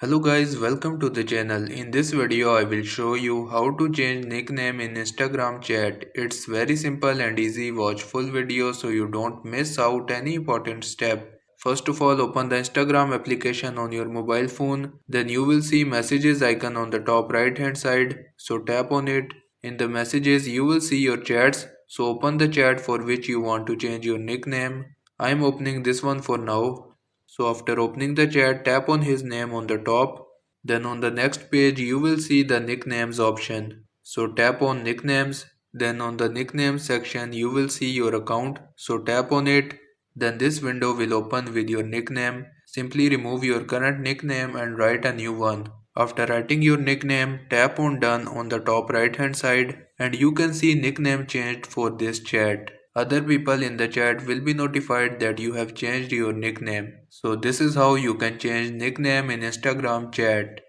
Hello guys, welcome to the channel. In this video I will show you how to change nickname in Instagram chat. It's very simple and easy. Watch full video so you don't miss out any important step. First of all, open the Instagram application on your mobile phone. Then you will see messages icon on the top right hand side. So tap on it. In the messages you will see your chats. So open the chat for which you want to change your nickname. I am opening this one for now. So after opening the chat, tap on his name on the top. Then on the next page, you will see the nicknames option. So tap on nicknames. Then on the nicknames section, you will see your account. So tap on it. Then this window will open with your nickname. Simply remove your current nickname and write a new one. After writing your nickname, tap on done on the top right hand side and you can see nickname changed for this chat. Other people in the chat will be notified that you have changed your nickname. So this is how you can change nickname in Instagram chat.